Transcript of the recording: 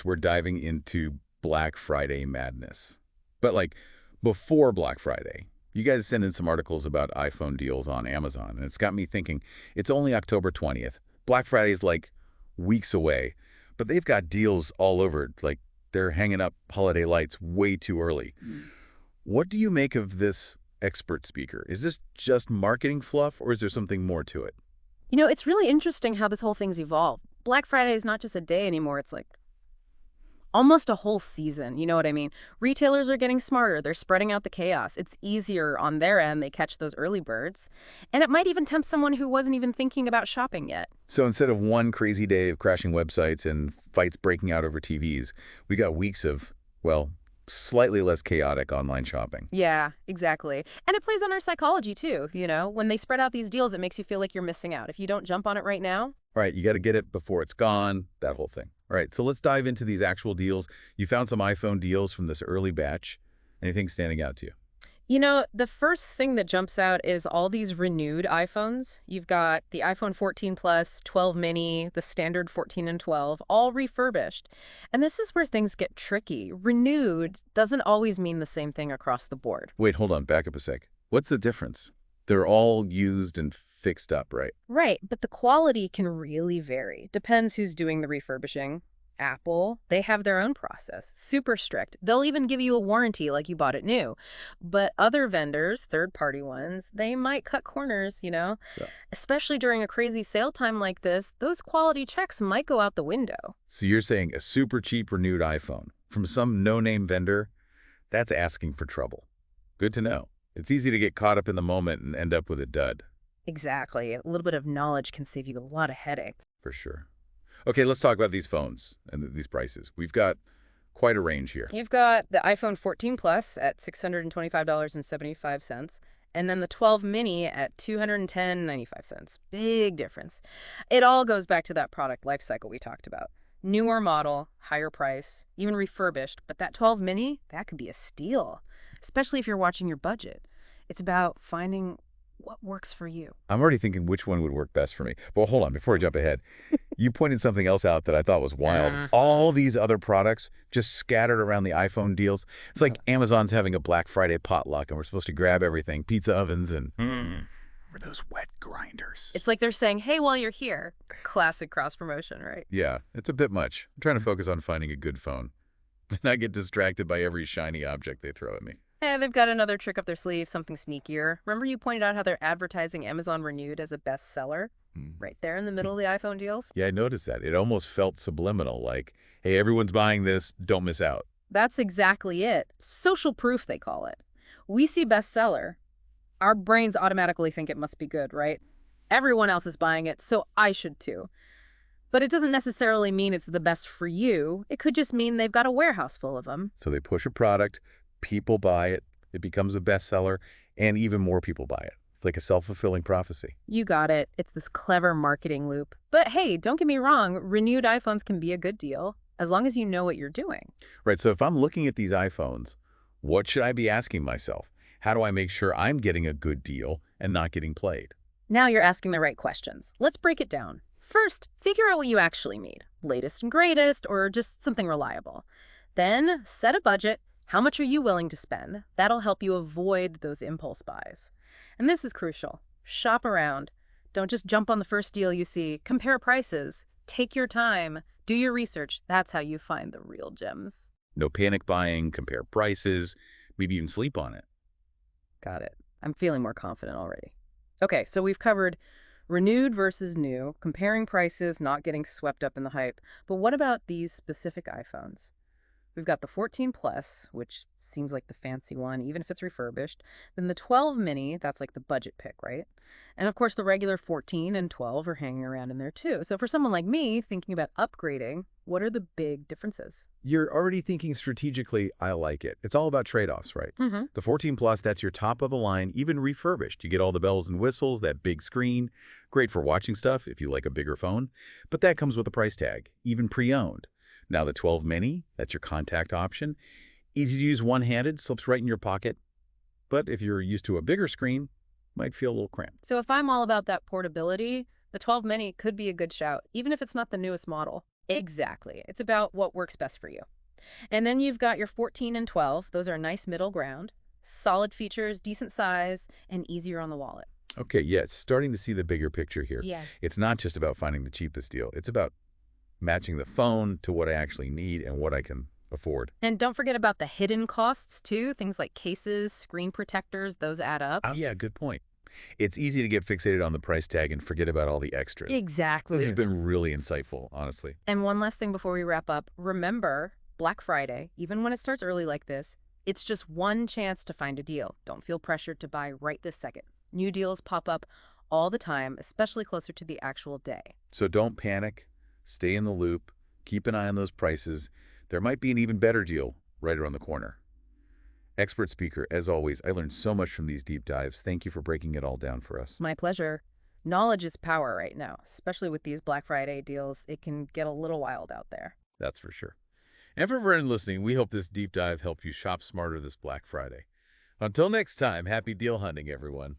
We're diving into Black Friday madness. But like before Black Friday, you guys sent in some articles about iPhone deals on Amazon, and it's got me thinking, it's only October 20th. Black Friday is like weeks away, but they've got deals all over, like they're hanging up holiday lights way too early. What do you make of this expert speaker? Is this just marketing fluff, or is there something more to it? You know, it's really interesting how this whole thing's evolved. Black Friday is not just a day anymore. It's like almost a whole season. You know what I mean? Retailers are getting smarter. They're spreading out the chaos. It's easier on their end. They catch those early birds. And it might even tempt someone who wasn't even thinking about shopping yet. So instead of one crazy day of crashing websites and fights breaking out over TVs, we got weeks of, well, slightly less chaotic online shopping. Yeah, exactly. And it plays on our psychology too, you know? When they spread out these deals, it makes you feel like you're missing out. If you don't jump on it right now. All right, you got to get it before it's gone, that whole thing. All right, so let's dive into these actual deals. You found some iPhone deals from this early batch. Anything standing out to you? You know, the first thing that jumps out is all these renewed iPhones. You've got the iPhone 14 Plus, 12 mini, the standard 14 and 12, all refurbished. And this is where things get tricky. Renewed doesn't always mean the same thing across the board. Wait, hold on, back up a sec. What's the difference? They're all used and fixed up, right? Right, but the quality can really vary. Depends who's doing the refurbishing. Apple, they have their own process, super strict. They'll even give you a warranty like you bought it new. But other vendors, third-party ones, they might cut corners, you know? Yeah. Especially during a crazy sale time like this, those quality checks might go out the window. So you're saying a super cheap renewed iPhone from some no-name vendor, that's asking for trouble. Good to know. It's easy to get caught up in the moment and end up with a dud. Exactly. A little bit of knowledge can save you a lot of headaches. For sure. Okay, let's talk about these phones and these prices. We've got quite a range here. You've got the iPhone 14 Plus at $625.75, and then the 12 mini at $210.95. Big difference. It all goes back to that product life cycle we talked about. Newer model, higher price, even refurbished, but that 12 mini, that could be a steal, especially if you're watching your budget. It's about finding what works for you. I'm already thinking which one would work best for me. But hold on, before I jump ahead, you pointed something else out that I thought was wild. All these other products just scattered around the iPhone deals. It's like Amazon's having a Black Friday potluck, and we're supposed to grab everything, pizza ovens, and for those wet grinders. It's like they're saying, hey, while you're here. Classic cross-promotion, right? Yeah, it's a bit much. I'm trying to focus on finding a good phone. And I get distracted by every shiny object they throw at me. They've got another trick up their sleeve, something sneakier. Remember you pointed out how they're advertising Amazon Renewed as a bestseller? Right there in the middle of the iPhone deals? Yeah, I noticed that. It almost felt subliminal, like, hey, everyone's buying this, don't miss out. That's exactly it. Social proof, they call it. We see bestseller. Our brains automatically think it must be good, right? Everyone else is buying it, so I should too. But it doesn't necessarily mean it's the best for you. It could just mean they've got a warehouse full of them. So they push a product, people buy it, it becomes a bestseller, and even more people buy it. It's like a self-fulfilling prophecy. You got it. It's this clever marketing loop. But hey, don't get me wrong, renewed iPhones can be a good deal, as long as you know what you're doing. Right, so if I'm looking at these iPhones, what should I be asking myself? How do I make sure I'm getting a good deal and not getting played? Now you're asking the right questions. Let's break it down. First, figure out what you actually need. Latest and greatest, or just something reliable. Then, set a budget. How much are you willing to spend? That'll help you avoid those impulse buys. And this is crucial. Shop around. Don't just jump on the first deal you see. Compare prices. Take your time. Do your research. That's how you find the real gems. No panic buying, compare prices, maybe even sleep on it. Got it. I'm feeling more confident already. Okay, so we've covered renewed versus new, comparing prices, not getting swept up in the hype. But what about these specific iPhones? We've got the 14 Plus, which seems like the fancy one, even if it's refurbished. Then the 12 mini, that's like the budget pick, right? And of course, the regular 14 and 12 are hanging around in there too. So for someone like me thinking about upgrading, what are the big differences? You're already thinking strategically, I like it. It's all about trade-offs, right? The 14 Plus, that's your top of the line, even refurbished. You get all the bells and whistles, that big screen. Great for watching stuff if you like a bigger phone. But that comes with a price tag, even pre-owned. Now the 12 mini, that's your contact option. Easy to use one-handed, slips right in your pocket. But if you're used to a bigger screen, might feel a little cramped. So if I'm all about that portability, the 12 mini could be a good shout, even if it's not the newest model. Exactly. It's about what works best for you. And then you've got your 14 and 12. Those are a nice middle ground. Solid features, decent size, and easier on the wallet. Okay, yes, starting to see the bigger picture here. Yeah. It's not just about finding the cheapest deal. It's about matching the phone to what I actually need and what I can afford. And don't forget about the hidden costs, too. Things like cases, screen protectors, those add up. Oh, yeah, good point. It's easy to get fixated on the price tag and forget about all the extras. This has Exactly. been really insightful, honestly. And one last thing before we wrap up. Remember, Black Friday, even when it starts early like this, it's just one chance to find a deal. Don't feel pressured to buy right this second. New deals pop up all the time, especially closer to the actual day. So don't panic. Stay in the loop. Keep an eye on those prices. There might be an even better deal right around the corner. Expert speaker, as always, I learned so much from these deep dives. Thank you for breaking it all down for us. My pleasure. Knowledge is power right now, especially with these Black Friday deals. It can get a little wild out there. That's for sure. And for everyone listening, we hope this deep dive helped you shop smarter this Black Friday. Until next time, happy deal hunting, everyone.